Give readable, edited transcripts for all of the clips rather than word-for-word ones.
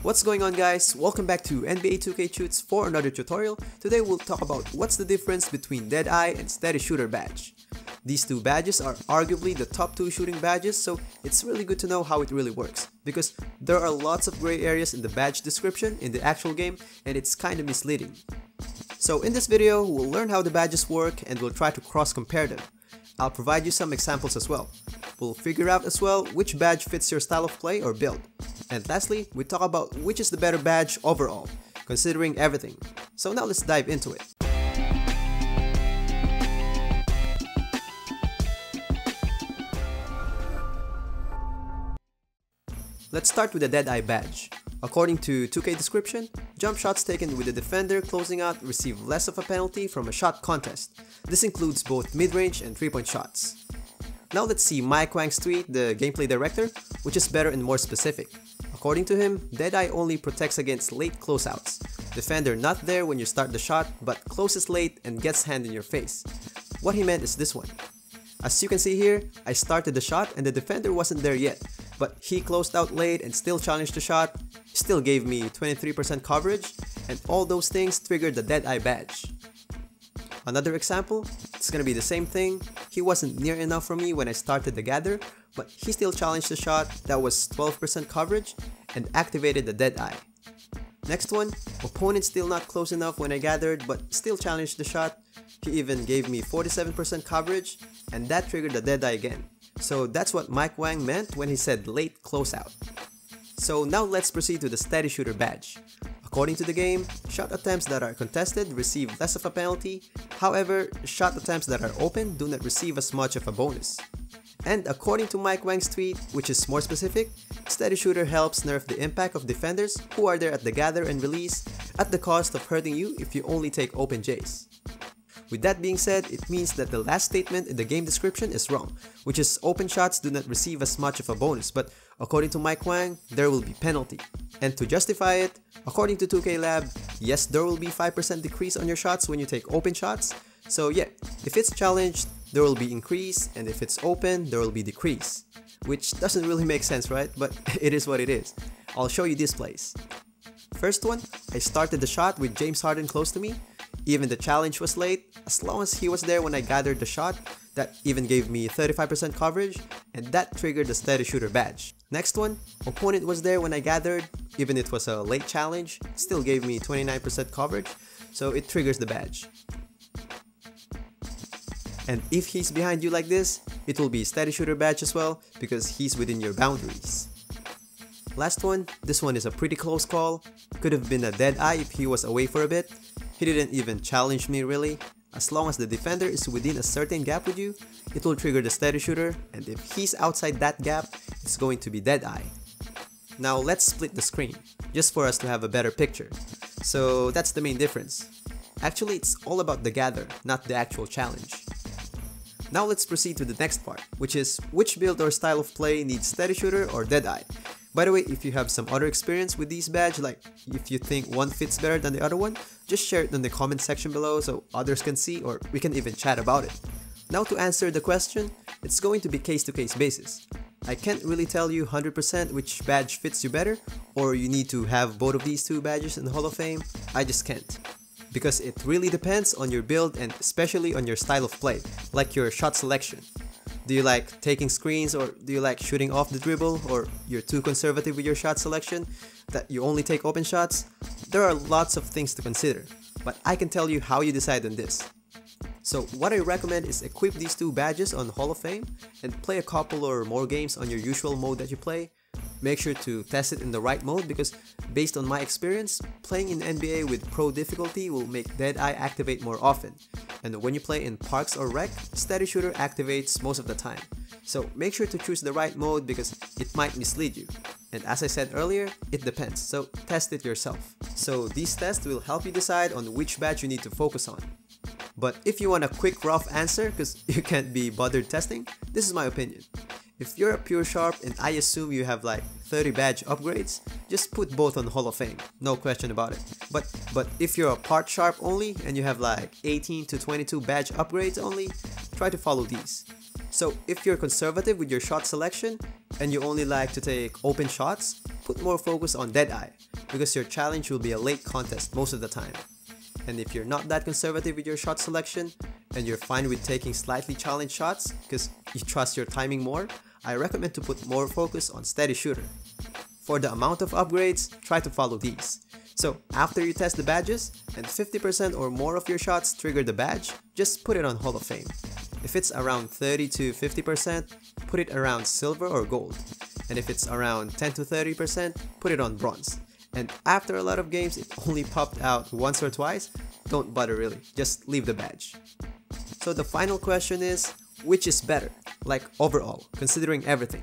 What's going on, guys? Welcome back to NBA 2K Shoots for another tutorial. Today we'll talk about what's the difference between Deadeye and Steady Shooter badge. These two badges are arguably the top two shooting badges, so it's really good to know how it really works, because there are lots of gray areas in the badge description in the actual game and it's kinda misleading. So in this video, we'll learn how the badges work and we'll try to cross-compare them. I'll provide you some examples as well. We'll figure out as well which badge fits your style of play or build. And lastly, we talk about which is the better badge overall, considering everything. So now let's dive into it. Let's start with the Deadeye badge. According to 2K description, jump shots taken with the defender closing out receive less of a penalty from a shot contest. This includes both mid-range and 3-point shots. Now let's see Mike Wang's tweet, the gameplay director, which is better and more specific. According to him, Deadeye only protects against late closeouts. Defender not there when you start the shot, but closes late and gets hand in your face. What he meant is this one. As you can see here, I started the shot and the defender wasn't there yet, but he closed out late and still challenged the shot, still gave me 23% coverage, and all those things triggered the Deadeye badge. Another example, it's gonna be the same thing. He wasn't near enough for me when I started the gather, but he still challenged the shot that was 12% coverage and activated the Deadeye. Next one, opponent still not close enough when I gathered but still challenged the shot. He even gave me 47% coverage and that triggered the Deadeye again. So that's what Mike Wang meant when he said late closeout. So now let's proceed to the Steady Shooter badge. According to the game, shot attempts that are contested receive less of a penalty, however, shot attempts that are open do not receive as much of a bonus. And according to Mike Wang's tweet, which is more specific, Steady Shooter helps nerf the impact of defenders who are there at the gather and release at the cost of hurting you if you only take open Js. With that being said, it means that the last statement in the game description is wrong, which is open shots do not receive as much of a bonus, but according to Mike Wang, there will be penalty. And to justify it, according to 2K Lab, yes, there will be 5% decrease on your shots when you take open shots. So yeah, if it's challenged, there will be increase, and if it's open, there will be decrease. Which doesn't really make sense, right? But it is what it is. I'll show you this plays. First one, I started the shot with James Harden close to me. Even the challenge was late, as long as he was there when I gathered the shot, that even gave me 35% coverage, and that triggered the Steady Shooter badge. Next one, opponent was there when I gathered, even it was a late challenge, still gave me 29% coverage, so it triggers the badge. And if he's behind you like this, it will be Steady Shooter badge as well, because he's within your boundaries. Last one, this one is a pretty close call. Could have been a Deadeye if he was away for a bit. He didn't even challenge me really. As long as the defender is within a certain gap with you, it will trigger the Steady Shooter, and if he's outside that gap, it's going to be Deadeye. Now let's split the screen, just for us to have a better picture. So that's the main difference. Actually, it's all about the gather, not the actual challenge. Now let's proceed to the next part, which is which build or style of play needs Steady Shooter or Deadeye. By the way, if you have some other experience with these badge, like if you think one fits better than the other one, just share it in the comment section below so others can see, or we can even chat about it. Now to answer the question, it's going to be case-to-case basis. I can't really tell you 100% which badge fits you better, or you need to have both of these two badges in the Hall of Fame. I just can't. Because it really depends on your build and especially on your style of play, like your shot selection. Do you like taking screens, or do you like shooting off the dribble, or you're too conservative with your shot selection that you only take open shots? There are lots of things to consider, but I can tell you how you decide on this. So what I recommend is equip these two badges on Hall of Fame and play a couple or more games on your usual mode that you play. Make sure to test it in the right mode, because based on my experience, playing in NBA with pro difficulty will make Deadeye activate more often. And when you play in Parks or Rec, Steady Shooter activates most of the time. So make sure to choose the right mode because it might mislead you. And as I said earlier, it depends, so test it yourself. So these tests will help you decide on which badge you need to focus on. But if you want a quick rough answer because you can't be bothered testing, this is my opinion. If you're a pure sharp and I assume you have like 30 badge upgrades, just put both on Hall of Fame, no question about it. But if you're a part sharp only and you have like 18 to 22 badge upgrades only, try to follow these. So if you're conservative with your shot selection and you only like to take open shots, put more focus on Deadeye, because your challenge will be a late contest most of the time. And if you're not that conservative with your shot selection, and you're fine with taking slightly challenged shots because you trust your timing more, I recommend to put more focus on steady shooter. For the amount of upgrades, try to follow these. So after you test the badges, and 50% or more of your shots trigger the badge, just put it on Hall of Fame. If it's around 30 to 50%, put it around silver or gold. And if it's around 10 to 30%, put it on bronze. And after a lot of games it only popped out once or twice, don't bother really, just leave the badge. So the final question is, which is better? Like overall, considering everything.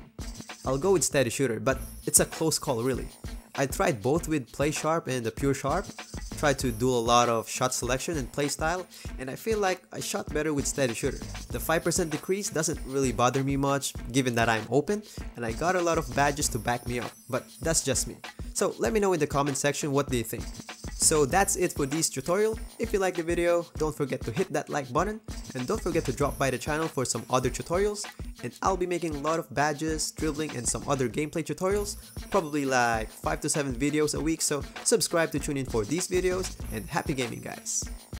I'll go with steady shooter, but it's a close call really. I tried both with play sharp and the pure sharp, tried to do a lot of shot selection and play style, and I feel like I shot better with steady shooter. The 5% decrease doesn't really bother me much given that I'm open and I got a lot of badges to back me up, but that's just me. So let me know in the comment section what do you think. So that's it for this tutorial. If you liked the video, don't forget to hit that like button and don't forget to drop by the channel for some other tutorials, and I'll be making a lot of badges, dribbling, and some other gameplay tutorials, probably like 5 to 7 videos a week, so subscribe to tune in for these videos, and happy gaming guys!